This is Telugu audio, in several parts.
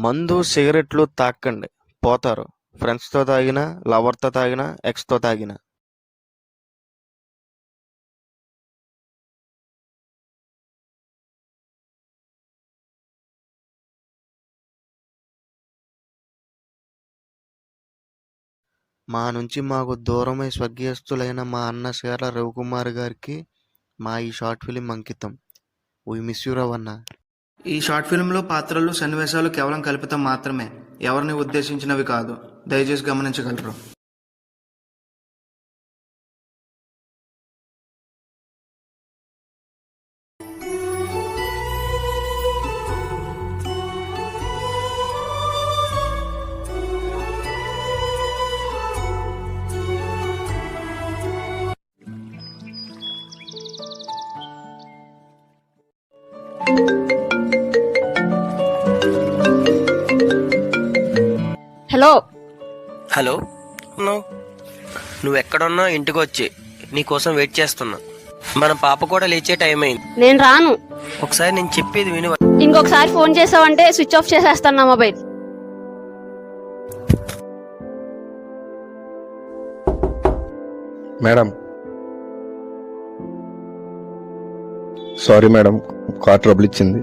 మందు, సిగరెట్లు తాక్కండి పోతారు. ఫ్రెండ్స్‌తో తాగినా, లవర్‌తో తాగినా, ఎక్స్‌తో తాగినా. మా నుంచి మాకు దూరమై స్వర్గీయస్తులైన మా అన్న సేర్ల రవికుమార్ గారికి మా ఈ షార్ట్ ఫిలిం అంకితం. వి మిస్ యూ రవణ. ఈ షార్ట్ ఫిల్మ్లో పాత్రలు, సన్నివేశాలు కేవలం కల్పితం మాత్రమే, ఎవరిని ఉద్దేశించినవి కాదు. దయచేసి గమనించగలరు. హలో హలో, నువ్వు ఎక్కడున్నా ఇంటికి వచ్చి నీకోసం వెయిట్ చేస్తున్నా. మన పాప కూడా లేచే టైం అయింది. నేను రాను. ఒకసారి నేను చెప్పేది విను. ఇంకొకసారి ఫోన్ చేసావంటే స్విచ్ ఆఫ్ చేసేస్తాను నా mobile. Madam, sorry madam, car trouble ఇచ్చింది.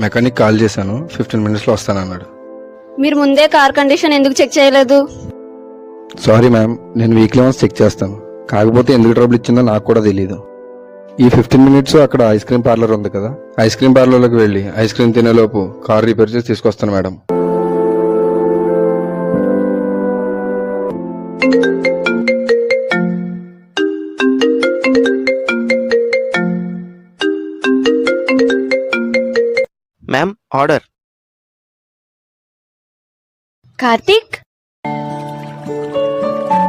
మెకానిక్ కాల్ చేశాను, 15 minutesలో వస్తానన్నాడు. మీరు ముందే కార్ కండిషన్ ఎందుకు చెక్ చేయలేదు? సారీ మ్యామ్, నేను వీక్లీ వన్స్ చెక్ చేస్తాను. కాకపోతే ఎందుకు ట్రబుల్ ఇచ్చిందో నాకు కూడా తెలియదు. ఈ 15 minutes అక్కడ ఐస్ క్రీమ్ పార్లర్ ఉంది కదా, ఐస్ క్రీమ్ పార్లర్లోకి వెళ్ళి ఐస్ క్రీమ్ తినేలోపు కార్ రిపేర్ చేసి తీసుకొస్తాను మేడం. Ma'am, order. కార్తీక్,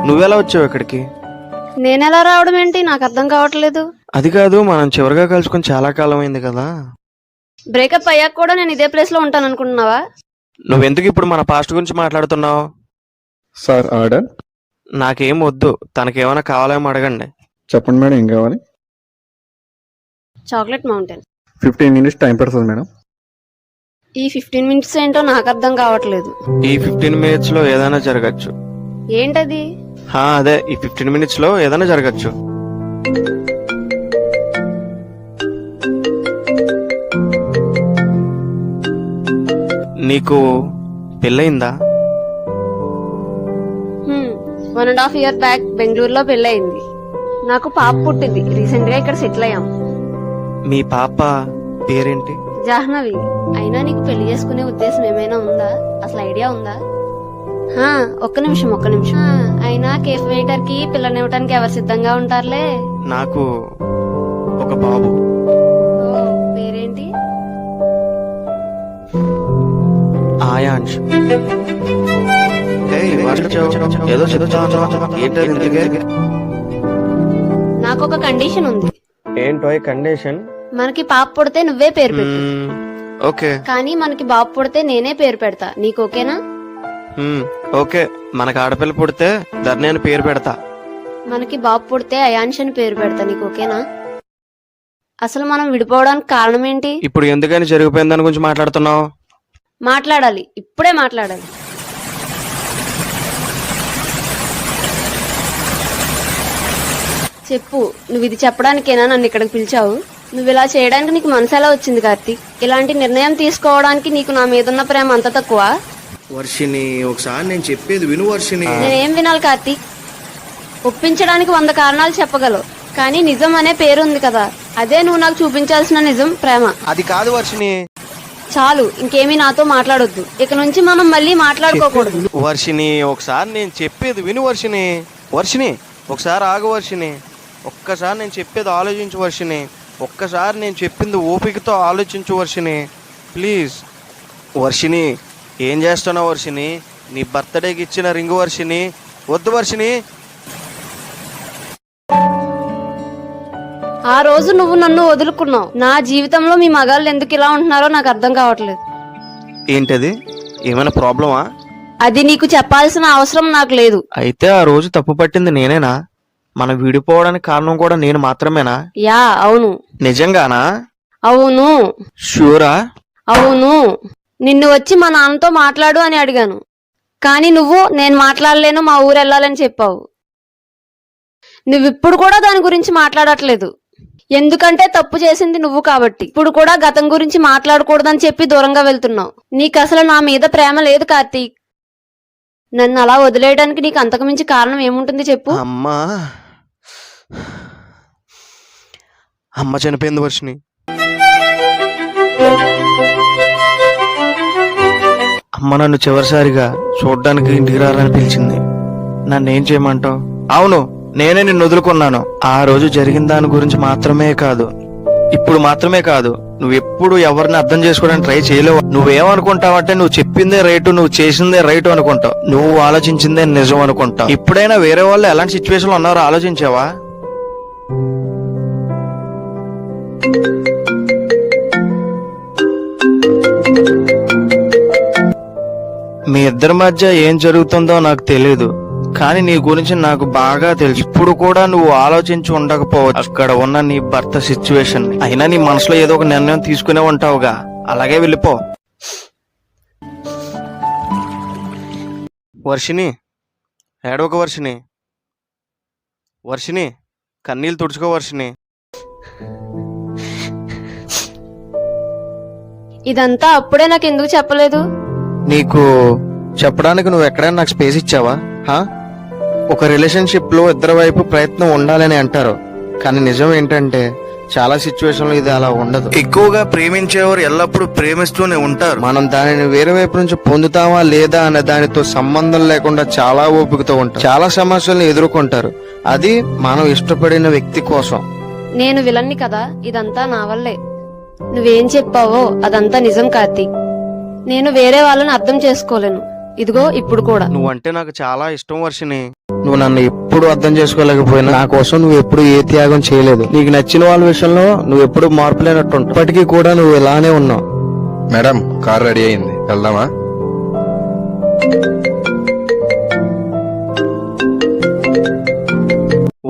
నువ్వెలా వచ్చావు ఇక్కడికి? నేనెలా రావడం ఏంటి? నాకు అర్థం కావట్లేదు. అది కాదు, మనం చివరిగా కలుసుకొని చాలా కాలం అయింది కదా. బ్రేకప్ అయ్యాక కూడా నేను ఇదే ప్లేస్ లో ఉంటాను అనుకుంటున్నావా? నువ్వెందుకు ఇప్పుడు మన పాస్ట్ గురించి మాట్లాడుతున్నావు? Sir order. నాకేం వద్దు, తనకేమైనా కావాలేమో అడగండి. చెప్పండి మేడం, ఏం కావాలి? Chocolate mountain. 15 minutes టైం పడుతుంది మేడం. ఈ 15 minutes ఏంటో నాకు అర్థం కావట్లేదు. ఈ 15 minutes లో ఏదైనా జరగచ్చు. ఏంటది? అదే, ఈ 15 minutes లో ఏదైనా జరగచ్చు. నీకు పెళ్ళయిందా? 1.5 year బ్యాక్ బెంగళూరులో పెళ్ళయింది. నాకు పాప పుట్టింది. రీసెంట్ గా ఇక్కడ సెటిల్ అయ్యాం. మీ పాప పేరేంటి? జాహ్నవి. అయినా నీకు పెళ్లి చేసుకునే ఉద్దేశం ఏమైనా ఉందా? అసలు ఐడియా ఉందా? ఒక్క నిమిషం. అయినా కేఫ్ వెయిటర్ కి పిల్లనివ్వటానికి ఎవరు సిద్ధంగా ఉంటారులే. నాకు ఒక బాబు. పేరేంటి? ఆయాంష్. ఏదో నాకు ఒక కండిషన్ ఉంది. ఏంటో కండిషన్? మనకి పాప పుడితే నువ్వే పేరు పెట్టు. ఓకే. కానీ మనకి బాబు పుడితే నేనే పేరు పెడతా. నీకు ఓకేనా? ఓకే. మనకి ఆడపిల్ల పుడితే ధరణి అని పేరు పెడతా. మనకి బాబు పుడితే అయాన్ష్ అని పేరు పెడతా. నీకు ఓకేనా? అసలు మనం విడిపోవడానికి కారణం ఏంటి? ఇప్పుడు ఎందుకని జరిగిపోయిన దాని గురించి మాట్లాడుతున్నావు? మాట్లాడాలి, ఇప్పుడే మాట్లాడాలి. చెప్పు. నువ్వు ఇది చెప్పడానికేనా నన్ను ఇక్కడికి పిలిచావు? నువ్వు ఇలా చేయడానికి నీకు మనసు ఎలా వచ్చింది కార్తీక్? ఇలాంటి నిర్ణయం తీసుకోవడానికి నీకు నా మీదున్న ప్రేమ అంత తక్కువ? వర్షిని, ఒకసారి నేను చెప్పేది విను వర్షిని. నేనేం వినాలి కార్తీక్? ఒప్పించడానికి 100 కారణాలు చెప్పగలవు, కానీ నిజం అనే పేరు ఉంది కదా, అదే నువ్వు నాకు చూపించాల్సిన నిజం, ప్రేమ. అది కాదు వర్షిని. చాలు, ఇంకేమీ నాతో మాట్లాడొద్దు. ఇక నుంచి మనం మళ్ళీ మాట్లాడుకోకూడదు. వర్షిని, ఒకసారి నేను చెప్పేది విను వర్షిని. వర్షిని, ఒకసారి ఆగు వర్షిని. ఒక్కసారి నేను చెప్పేది ఆలోచించు వర్షిని. ఒక్కసారి నేను చెప్పింది ఓపికతో ఆలోచించు వర్షిని, ప్లీజ్. వర్షిని, ఏం చేస్తున్నావు వర్షిని? నీ బర్త్డేకి ఇచ్చిన రింగు వర్షిని. వద్దు వర్షిని. ఆ రోజు నువ్వు నన్ను వదులుకున్నావు. నా జీవితంలో మీ మగాళ్ళు ఎందుకు ఇలా ఉంటున్నారో నాకు అర్థం కావట్లేదు. ఏంటది? ఏమైనా ప్రాబ్లమా? అది నీకు చెప్పాల్సిన అవసరం నాకు లేదు. అయితే ఆ రోజు తప్పు పట్టింది నేనేనా? మనం విడిపోవడానికి కారణం కూడా నేను మాత్రమేనా? యా, అవును. నిజంగానా? అవును. షూరా? అవును. నిన్ను వచ్చి మా నాన్నతో మాట్లాడు అని అడిగాను, కానీ నువ్వు నేను మాట్లాడలేను, మా ఊరు వెళ్ళాలని చెప్పావు. నువ్విప్పుడు కూడా దాని గురించి మాట్లాడట్లేదు, ఎందుకంటే తప్పు చేసింది నువ్వు కాబట్టి. ఇప్పుడు కూడా గతం గురించి మాట్లాడకూడదని చెప్పి దూరంగా వెళ్తున్నావు. నీకు అసలు నా మీద ప్రేమ లేదు కార్తీక్. నన్ను అలా వదిలేయడానికి నీకు అంతకు మించి కారణం ఏముంటుంది చెప్పు. అమ్మ చనిపోయింది వర్షిని. అమ్మ నన్ను చివరిసారిగా చూడ్డానికి ఇంటికి రారని పిలిచింది. నన్నేం చేయమంటావు? అవును, నేనే నిన్ను వదులుకున్నాను. ఆ రోజు జరిగిన దాని గురించి మాత్రమే కాదు, ఇప్పుడు మాత్రమే కాదు, నువ్వెప్పుడు ఎవరిని అర్థం చేసుకోవడానికి ట్రై చేయలేవు. నువ్వేమనుకుంటావంటే నువ్వు చెప్పిందే రైటు, నువ్వు చేసిందే రైటు అనుకుంటావు, నువ్వు ఆలోచించిందే నిజం అనుకుంటావు. ఇప్పుడైనా వేరే వాళ్ళు ఎలాంటి సిచ్యువేషన్లో ఉన్నారో ఆలోచించావా? మీ ఇద్దరి మధ్య ఏం జరుగుతుందో నాకు తెలియదు, కానీ నీ గురించి నాకు బాగా తెలుసు. ఇప్పుడు కూడా నువ్వు ఆలోచించి ఉండకపోవచ్చు అక్కడ ఉన్న నీ భర్త సిచ్యువేషన్. అయినా నీ మనసులో ఏదో ఒక నిర్ణయం తీసుకునే ఉంటావుగా, అలాగే వెళ్ళిపో. వర్షిని, ఏడవక వర్షిని. వర్షిని, కన్నీళ్ళు తుడుచుకో వర్షిని. ఇదంతా అప్పుడే నాకు ఎందుకు చెప్పలేదు? నీకు చెప్పడానికి నువ్వు ఎక్కడైనా నాకు స్పేస్ ఇచ్చావా? ఒక రిలేషన్షిప్ లో ఇద్దరి వైపు ప్రయత్నం ఉండాలని అంటారు, కానీ నిజం ఏంటంటే చాలా సిచ్యువేషన్ లో ఇది అలా ఉండదు. ఎక్కువగా ప్రేమించేవారు ఎల్లప్పుడూ ప్రేమిస్తూనే ఉంటారు. మనం దానిని వేరే వైపు నుంచి పొందుతామా లేదా అనే దానితో సంబంధం లేకుండా చాలా ఓపికతో ఉంటారు, చాలా సమస్యలను ఎదుర్కొంటారు. అది మనం ఇష్టపడిన వ్యక్తి కోసం. నేను విలన్ని కదా, ఇదంతా నా వల్లే. నువ్వేం చెప్పావో అదంతా నిజం కార్తీక్. నేను వేరే వాళ్ళని అర్థం చేసుకోలేను, ఇదిగో ఇప్పుడు కూడా. నువ్వంటే నాకు చాలా ఇష్టం వర్షిని. నువ్వు నన్ను ఎప్పుడు అర్థం చేసుకోలేకపోయినా నా కోసం నువ్వు ఎప్పుడు ఏ త్యాగం చేయలేదు. నీకు నచ్చిన వాళ్ళ విషయంలో నువ్వు ఎప్పుడు మార్పు లేనట్టు ఇప్పటికీ కూడా నువ్వు ఇలానే ఉన్నావు. మేడం, కార్ రెడీ అయింది, వెళ్దామా?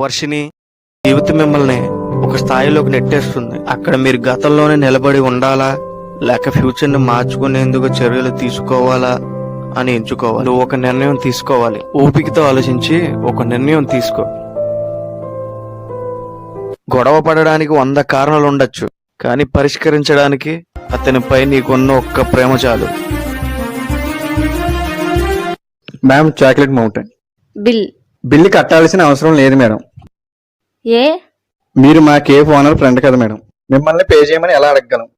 వర్షిని, జీవితం మిమ్మల్ని ఒక స్థాయిలోకి నెట్టేస్తుంది. అక్కడ మీరు గతంలోనే నిలబడి ఉండాలా లేక ఫ్యూచర్ ని మార్చుకునేందుకు చర్యలు తీసుకోవాలా అని ఎంచుకోవాలి. నువ్వు ఒక నిర్ణయం తీసుకోవాలి. ఓపికతో ఆలోచించి ఒక నిర్ణయం తీసుకో. గొడవ పడడానికి 100 కారణాలు ఉండొచ్చు, కానీ పరిష్కరించడానికి అతనిపై నీకున్న ఒక్క ప్రేమ చాలు. మ్యామ్, చాక్లెట్ మౌంటైన్ బిల్లు కట్టాల్సిన అవసరం లేదు మేడం. ఏ? మీరు మా కేఫ్ ఓనర్ ఫ్రెండ్ కదా మేడం, మిమ్మల్ని పే చేయమని ఎలా అడగగలం?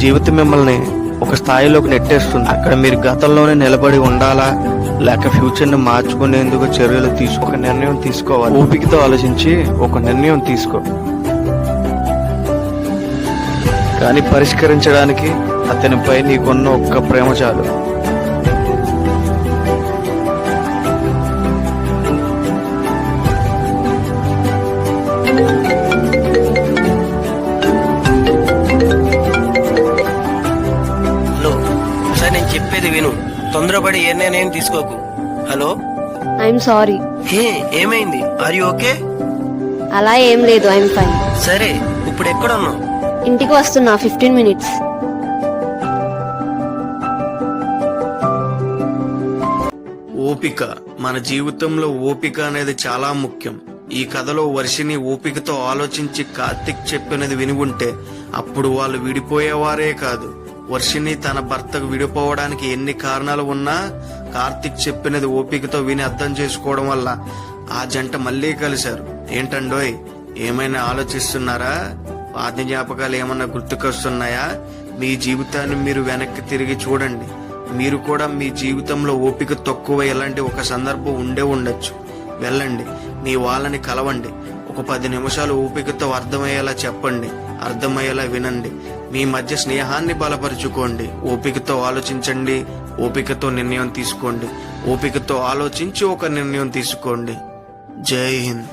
జీవితం మిమ్మల్ని ఒక స్థాయిలోకి నెట్టేస్తుంది. అక్కడ మీరు గతంలోనే నిలబడి ఉండాలా లేక ఫ్యూచర్ ని మార్చుకునేందుకు చర్యలు ఒక నిర్ణయం తీసుకోవాలి. ఓపికతో ఆలోచించి ఒక నిర్ణయం తీసుకో, కానీ పరిష్కరించడానికి అతనిపై నీకున్న ఒక్క ప్రేమ చాలు. నేను చెప్పేది విను, తొందరపడి ఏ నిర్ణయం తీసుకోకు. Hello, I'm sorry. హే, ఏమైంది? Are you okay? అలా ఏం లేదు, ఐఎమ్ ఫైన్. సరే, ఇప్పుడు ఎక్కడున్నావు? ఇంటికి వస్తున్నా, 15 minutes. ఓపిక. మన జీవితంలో ఓపిక అనేది చాలా ముఖ్యం. ఈ కథలో వర్షిని ఓపికతో ఆలోచించి కార్తిక్ చెప్పినది విని ఉంటే అప్పుడు వాళ్ళు విడిపోయేవారే కాదు. వర్షిని తన భర్తకు విడిపోవడానికి ఎన్ని కారణాలు ఉన్నా కార్తిక్ చెప్పినది ఓపికతో విని అర్థం చేసుకోవడం వల్ల ఆ జంట మళ్లీ కలిశారు. ఏంటండోయ్, ఏమైనా ఆలోచిస్తున్నారా? పాత జ్ఞాపకాలు ఏమన్నా గుర్తుకొస్తున్నాయా? మీ జీవితాన్ని మీరు వెనక్కి తిరిగి చూడండి. మీరు కూడా మీ జీవితంలో ఓపిక తక్కువ ఇలాంటి ఒక సందర్భం ఉండే ఉండొచ్చు. వెళ్ళండి, మీ వాళ్ళని కలవండి. ఒక 10 నిమిషాలు ఓపికతో అర్థమయ్యేలా చెప్పండి, అర్థమయ్యేలా వినండి. మీ మధ్య స్నేహాన్ని బలపరుచుకోండి. ఓపికతో ఆలోచించండి, ఓపికతో నిర్ణయం తీసుకోండి. ఓపికతో ఆలోచించి ఒక నిర్ణయం తీసుకోండి. జై హింద్.